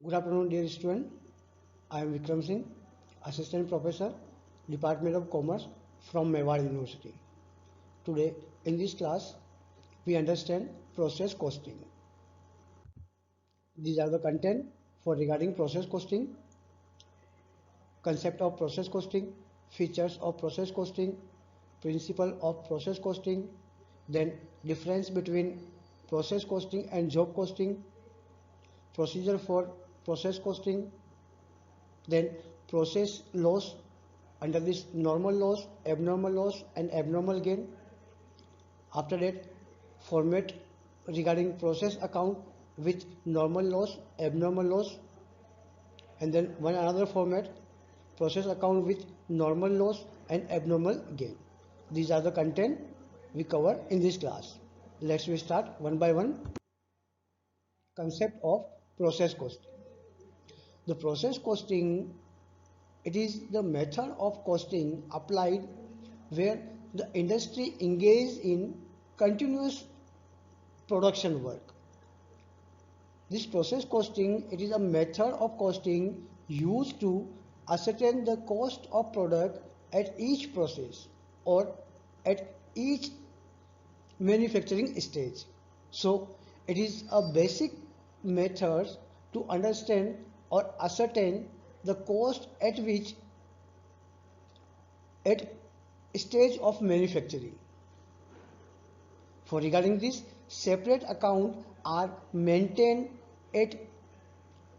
Good afternoon, dear student. I am Vikram Singh, Assistant Professor, Department of Commerce from Mewar University. Today, in this class, we understand process costing. These are the content for regarding process costing, concept of process costing, features of process costing, principle of process costing, then difference between process costing and job costing, procedure for process costing, then process loss under this normal loss, abnormal loss and abnormal gain. After that, format regarding process account with normal loss, abnormal loss, and then one another format process account with normal loss and abnormal gain. These are the content we cover in this class. Let's we start one by one. Concept of process costing. The process costing, it is the method of costing applied where the industry engages in continuous production work. This process costing, it is a method of costing used to ascertain the cost of product at each process or at each manufacturing stage. So it is a basic method to understand or ascertain the cost at which at stage of manufacturing. For regarding this, separate account are maintained at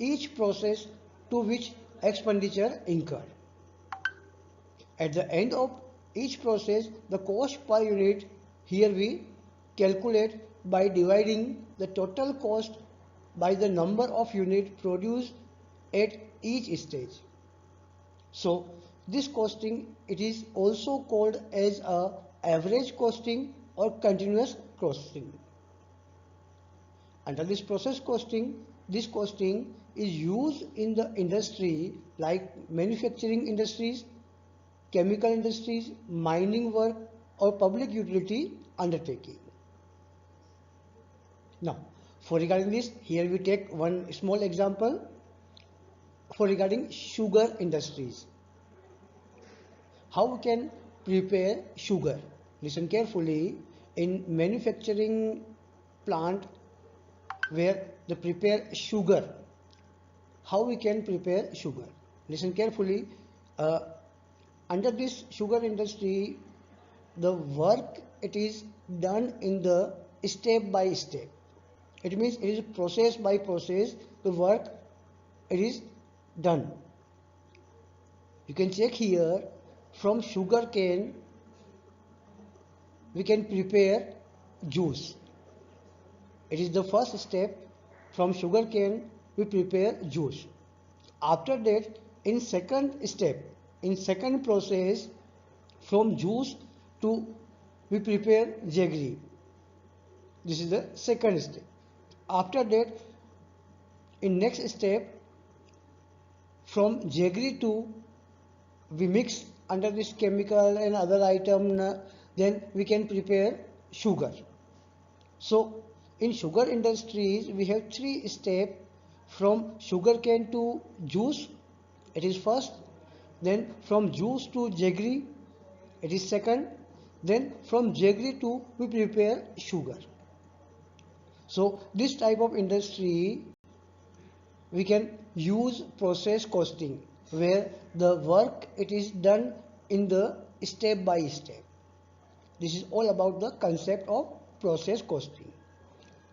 each process to which expenditure incurred. At the end of each process, the cost per unit, here we calculate by dividing the total cost by the number of units produced at each stage. So this costing, it is also called as a average costing or continuous costing. Under this process costing, this costing is used in the industry like manufacturing industries, chemical industries, mining work or public utility undertaking. Now, for regarding this, here we take one small example for regarding sugar industries. How we can prepare sugar? Listen carefully. In manufacturing plant where they prepare sugar, how we can prepare sugar? Listen carefully. Under this sugar industry, the work it is done in the step by step. It means it is process by process. The work it is done. You can check here. From sugar cane we can prepare juice. It is the first step. From sugar cane we prepare juice. After that, in second step, in second process, from juice to we prepare jaggery. This is the second step. After that, in next step, from jaggery to we mix under this chemical and other item, then we can prepare sugar. So in sugar industries we have three steps. From sugar cane to juice, it is first. Then from juice to jaggery, it is second. Then from jaggery to we prepare sugar. So this type of industry we can use process costing where the work it is done in the step by step. This is all about the concept of process costing.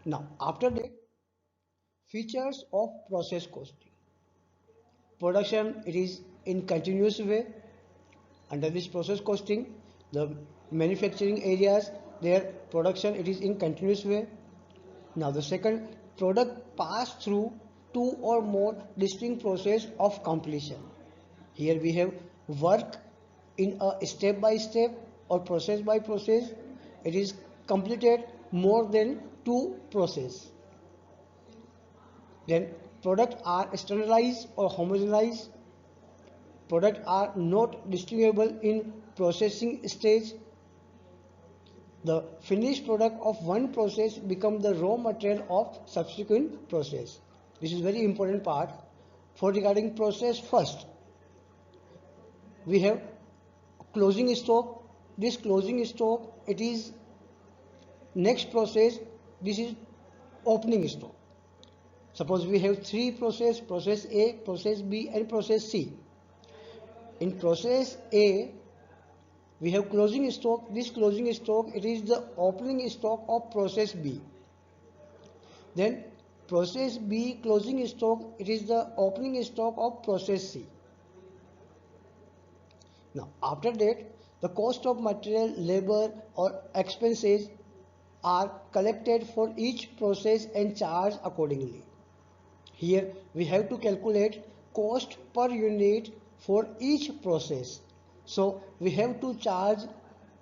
Now after that, features of process costing. Production it is in continuous way. Under this process costing, the manufacturing areas their production it is in continuous way. Now the second, product pass through two or more distinct process of completion. Here we have work in a step by step or process by process. It is completed more than two process. Then products are standardized or homogenized. Products are not distinguishable in processing stage. The finished product of one process becomes the raw material of subsequent process. This is very important part. For regarding process, first we have closing stock. This closing stock, it is next process. This is opening stock. Suppose we have three process: process A, process B, and process C. In process A, we have closing stock. This closing stock, it is the opening stock of process B. Then process B closing stock, it is the opening stock of process C. Now after that, the cost of material, labor or expenses are collected for each process and charged accordingly. Here we have to calculate cost per unit for each process. So we have to charge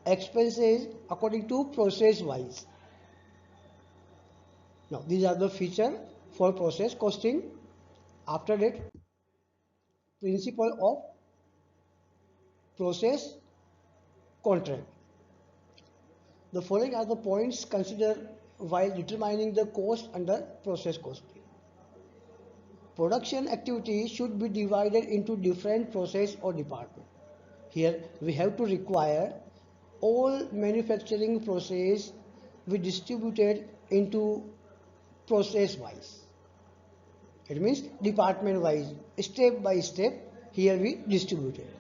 expenses according to process wise. Now these are the feature for process costing. After that, principle of process contract. The following are the points considered while determining the cost under process costing. Production activity should be divided into different process or department. Here we have to require all manufacturing process be distributed into process wise. It means department wise, step by step, here we distribute it.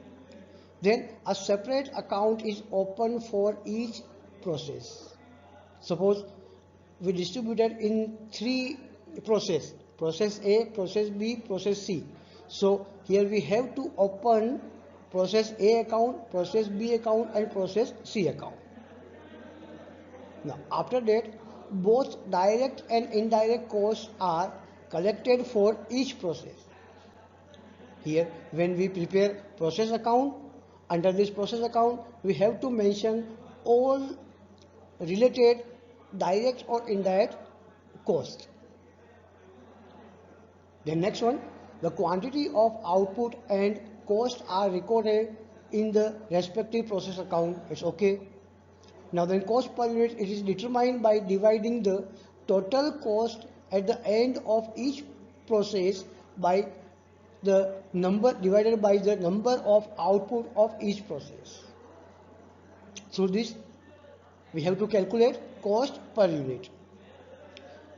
Then a separate account is open for each process. Suppose we distributed in three process: process A, process B, process C. So here we have to open process A account, process B account, and process C account. Now after that, both direct and indirect costs are collected for each process. Here when we prepare process account, under this process account we have to mention all related direct or indirect costs. The next one, the quantity of output and cost are recorded in the respective process account. It's okay. Now then, cost per unit, it is determined by dividing the total cost at the end of each process by the number divided by the number of output of each process. Through this we have to calculate cost per unit.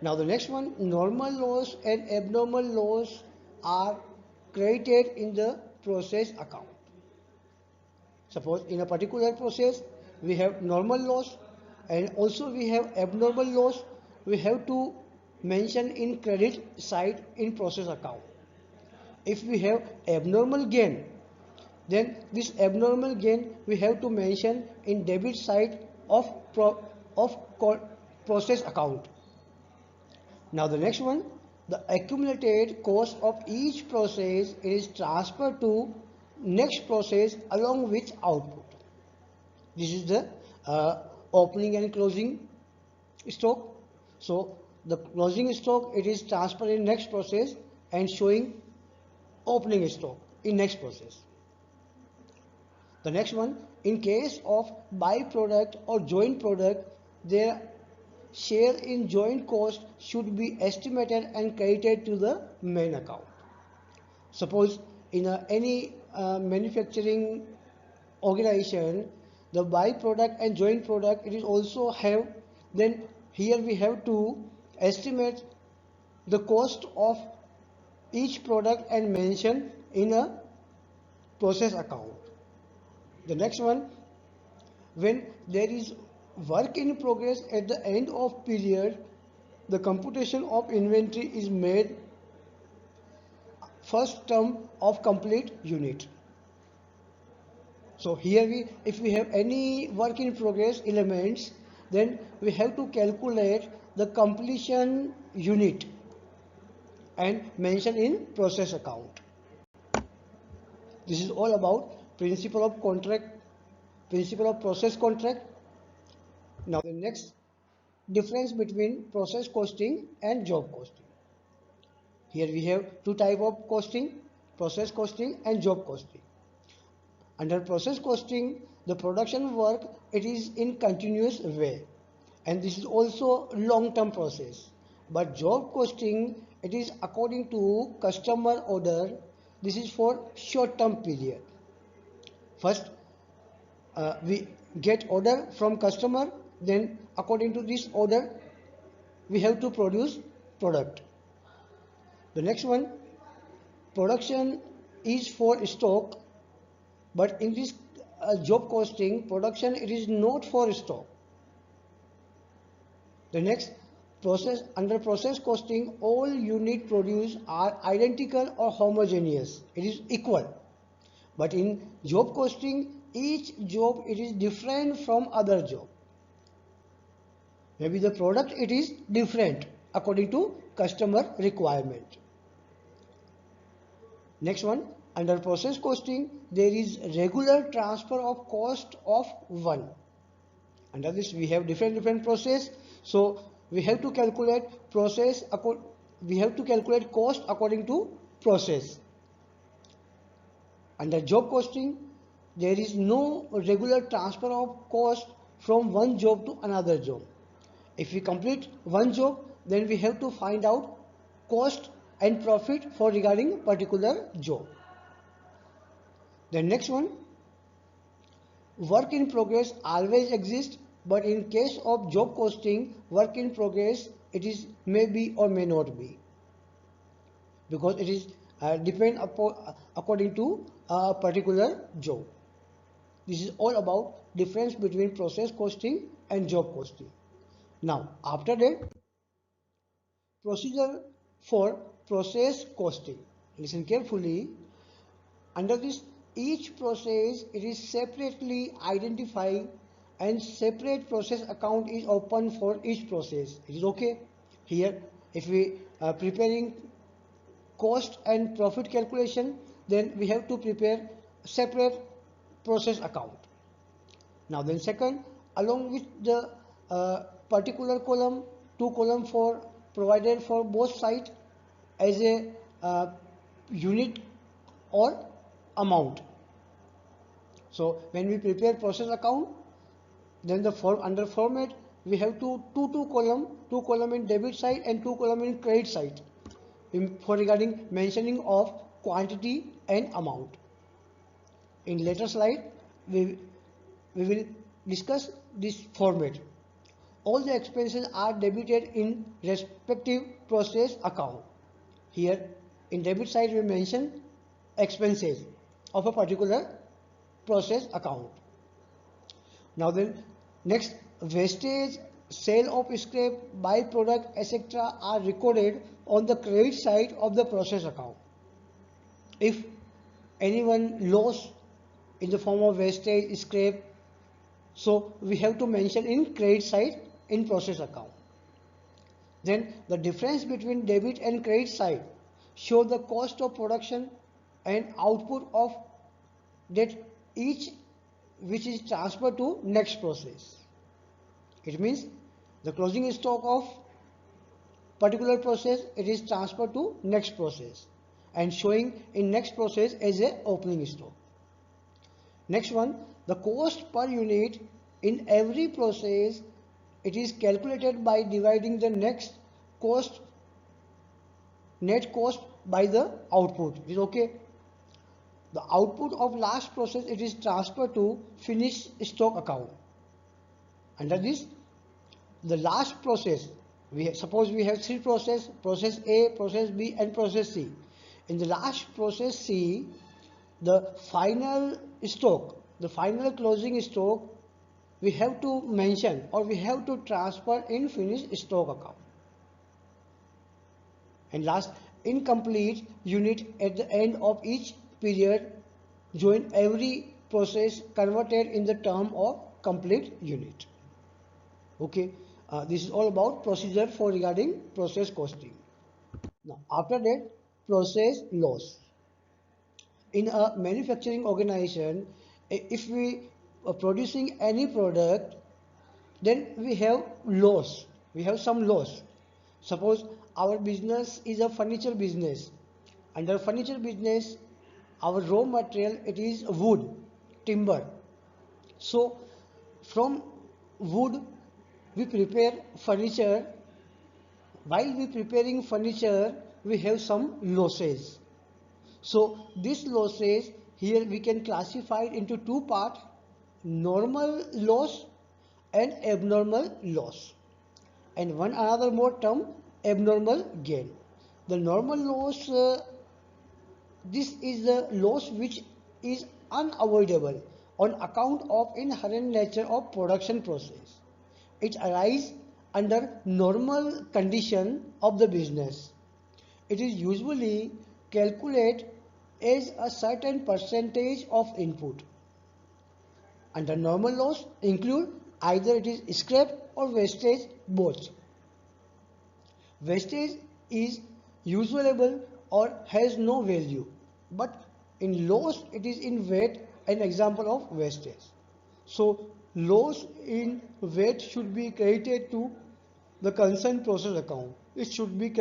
Now the next one, normal loss and abnormal loss are credited in the process account. Suppose in a particular process we have normal loss and also we have abnormal loss, we have to mention in credit side in process account. If we have abnormal gain, then this abnormal gain we have to mention in debit side of process account. Now the next one, the accumulated cost of each process is transferred to next process along with output. This is the opening and closing stock. So the closing stock, it is transferred in next process and showing opening stock in next process. The next one, in case of byproduct or joint product, their share in joint cost should be estimated and credited to the main account. Suppose in any manufacturing organization, the byproduct and joint product, it is also have, then here we have to estimate the cost of each product and mention in a process account. The next one, when there is work in progress at the end of period, the computation of inventory is made first term of complete unit. So here if we have any work in progress elements, then we have to calculate the completion unit and mention in process account. This is all about principle of contract, principle of process contract. Now the next, difference between process costing and job costing. Here we have two types of costing, process costing and job costing. Under process costing, the production work, it is in continuous way, and this is also long-term process. But job costing, it is according to customer order. This is for short term period. First, we get order from customer, then according to this order we have to produce product. The next one, production is for stock, but in this job costing, production it is not for stock. The next, process, under process costing, all unit produced are identical or homogeneous, it is equal. But in job costing, each job it is different from other job. Maybe the product it is different according to customer requirement. Next one, under process costing, there is regular transfer of cost of one. Under this we have different process, so we have to calculate cost according to process. Under job costing, there is no regular transfer of cost from one job to another job. If we complete one job, then we have to find out cost and profit for regarding particular job. The next one, work in progress always exists, but in case of job costing, work in progress it is may be or may not be, because it is depend upon according to a particular job. This is all about difference between process costing and job costing. Now after that, procedure for process costing. Listen carefully. Under this, each process it is separately identified and separate process account is open for each process. It is okay. Here, if we are preparing cost and profit calculation, then we have to prepare separate process account. Now then second, along with the particular column, two column for provided for both sides as a unit or amount. So when we prepare process account, then the under format we have two column in debit side and two column in credit side for regarding mentioning of quantity and amount. In later slide we will discuss this format. All the expenses are debited in respective process account. Here in debit side we mention expenses of a particular process account. Now then next, wastage, sale of scrap, byproduct, etc. are recorded on the credit side of the process account. If anyone loss in the form of wastage, scrap, so we have to mention in credit side in process account. Then the difference between debit and credit side show the cost of production and output of that each which is transferred to next process. It means the closing stock of particular process it is transferred to next process and showing in next process as a opening stock. Next one, the cost per unit in every process it is calculated by dividing the net cost by the output. Is okay. The output of last process it is transferred to finished stock account. Under this, the last process, suppose we have three process A, process B and process C. In the last process C, the final stock, the final closing stock we have to mention or we have to transfer in finished stock account. And last, incomplete unit at the end of each period, join every process converted in the term of complete unit. Okay, this is all about procedure for regarding process costing. Now after that, process loss. In a manufacturing organization, if we are producing any product, then we have loss, we have some loss. Suppose our business is a furniture business. Under furniture business, our raw material it is wood, timber. So from wood we prepare furniture. While we preparing furniture, we have some losses. So this losses here we can classify it into two parts: normal loss and abnormal loss, and one another more term, abnormal gain. The normal loss, this is the loss which is unavoidable on account of inherent nature of production process. It arises under normal condition of the business. It is usually calculated as a certain percentage of input. Under normal loss include either it is scrap or wastage, both. Wastage is usable or has no value, but in loss it is in weight, an example of wastage. So loss in weight should be credited to the concerned process account. It should be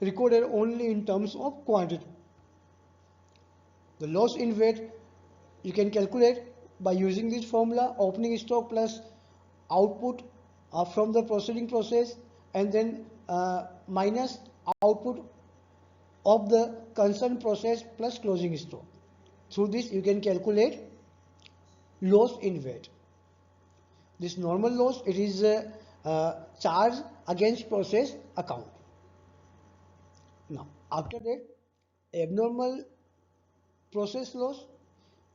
recorded only in terms of quantity. The loss in weight you can calculate by using this formula: opening stock plus output from the proceeding process, and then minus output of the concerned process plus closing stock. Through this you can calculate loss in weight. This normal loss, it is charge against process account. Now after that, abnormal process loss,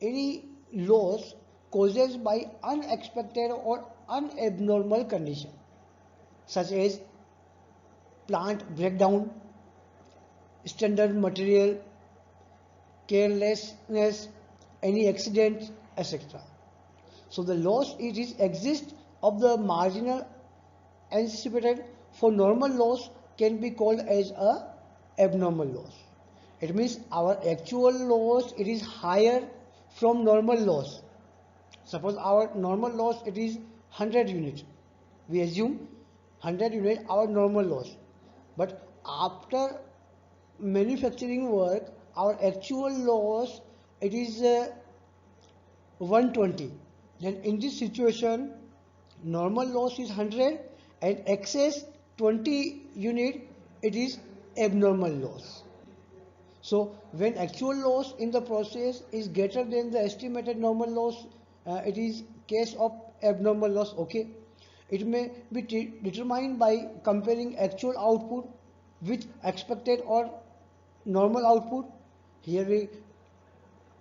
any loss caused by unexpected or unabnormal condition, such as plant breakdown, standard material, carelessness, any accident, etc. So the loss, it is exist of the marginal anticipated for normal loss can be called as a abnormal loss. It means our actual loss, it is higher from normal loss. Suppose our normal loss, it is 100 units. We assume 100 units our normal loss. But after manufacturing work, our actual loss, it is 120. Then in this situation, normal loss is 100 and excess 20 unit, it is abnormal loss. So when actual loss in the process is greater than the estimated normal loss, it is case of abnormal loss. Okay, it may be determined by comparing actual output with expected or normal output. Here we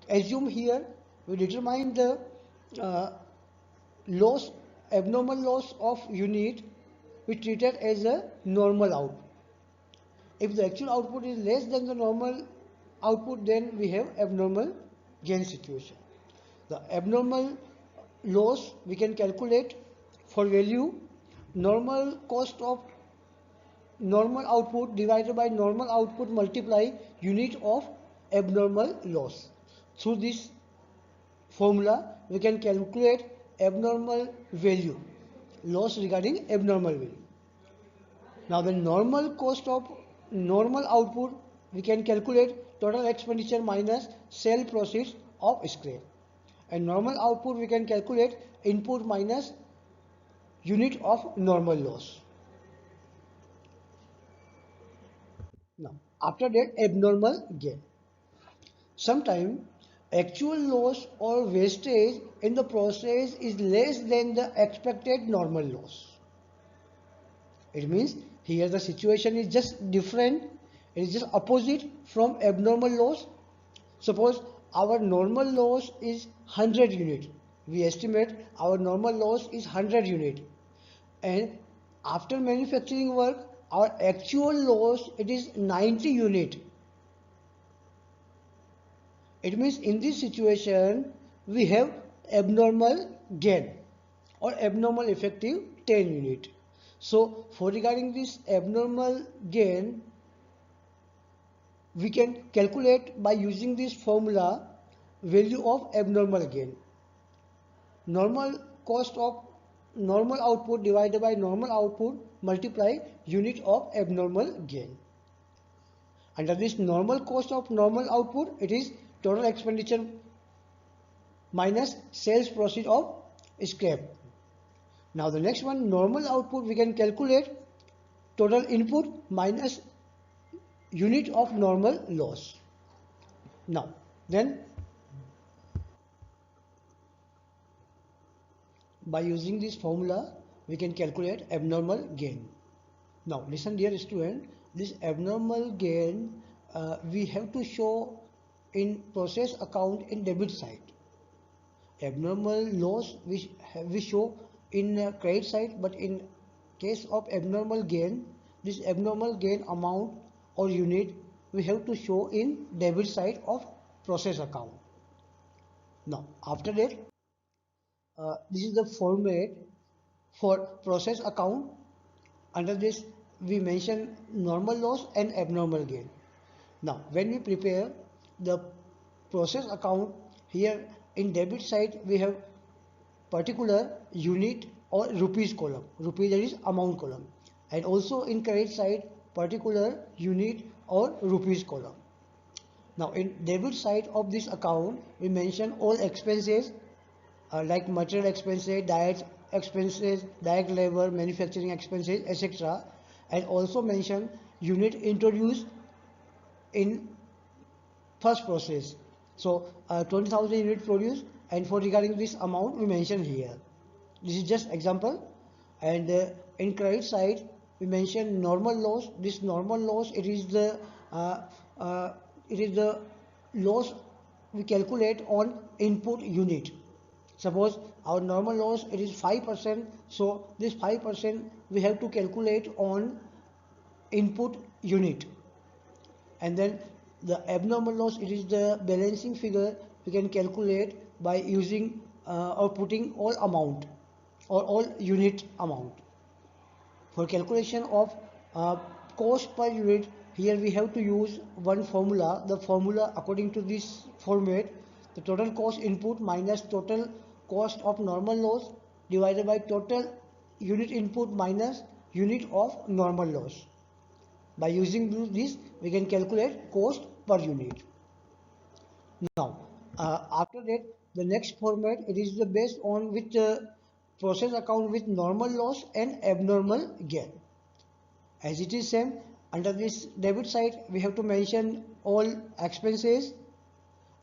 assume, here we determine the loss, abnormal loss of unit, we treat it as a normal output. If the actual output is less than the normal output, then we have abnormal gain situation. The abnormal loss we can calculate for value: normal cost of normal output divided by normal output multiply unit of abnormal loss. Through this formula we can calculate abnormal value, loss regarding abnormal value. Now the normal cost of normal output, we can calculate total expenditure minus sale proceeds of scrap. And normal output we can calculate input minus unit of normal loss. Now after that, abnormal gain. Sometimes actual loss or wastage in the process is less than the expected normal loss. It means here the situation is just different, it is just opposite from abnormal loss. Suppose our normal loss is 100 unit. We estimate our normal loss is 100 unit, and after manufacturing work our actual loss, it is 90 unit. It means in this situation we have abnormal gain or abnormal effective 10 unit. So for regarding this abnormal gain, we can calculate by using this formula value of abnormal gain. Normal cost of normal output divided by normal output multiply unit of abnormal gain. Under this normal cost of normal output, it is total expenditure minus sales proceed of scrap. Now the next one, normal output, we can calculate total input minus unit of normal loss. Now, then by using this formula, we can calculate abnormal gain. Now, listen dear student, this abnormal gain we have to show in process account in debit side. Abnormal loss which we show in credit side, but in case of abnormal gain, this abnormal gain amount or unit we have to show in debit side of process account. Now, after that, this is the format for process account. Under this, we mention normal loss and abnormal gain. Now, when we prepare the process account, here in debit side, we have particular unit or rupees column. Rupees, that is amount column. And also in credit side, particular unit or rupees column. Now, in debit side of this account, we mention all expenses like material expenses, direct expenses, direct labor, manufacturing expenses, etc. And also mention unit introduced in first process. So 20,000 unit produced, and for regarding this amount we mention here. This is just example. And in credit side we mention normal loss. This normal loss, it is the loss we calculate on input unit. Suppose our normal loss, it is 5%, so this 5% we have to calculate on input unit. And then the abnormal loss, it is the balancing figure we can calculate by using or putting all amount or all unit amount. For calculation of cost per unit, here we have to use one formula. The formula, according to this format, the total cost input minus total cost of normal loss divided by total unit input minus unit of normal loss. By using this, we can calculate cost per unit. Now, after that, the next format, it is the based on which process account with normal loss and abnormal gain. As it is same, under this debit side, we have to mention all expenses,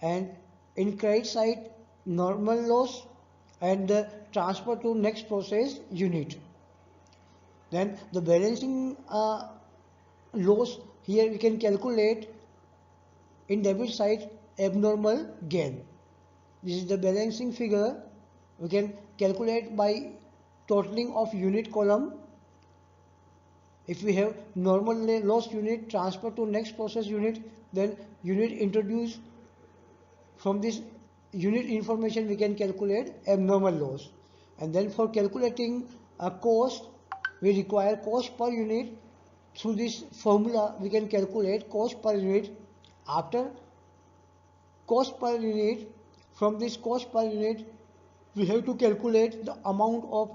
and in credit side, normal loss and transfer to next process unit. Then the balancing loss, here we can calculate in debit side abnormal gain. This is the balancing figure we can calculate by totaling of unit column. If we have normal loss unit transfer to next process unit, then unit introduced from this unit information we can calculate abnormal loss. And then for calculating a cost, we require cost per unit. Through this formula we can calculate cost per unit. After cost per unit, from this cost per unit we have to calculate the amount of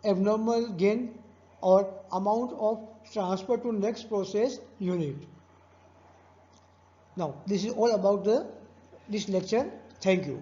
abnormal gain or amount of transfer to next process unit. Now this is all about this lecture. Thank you.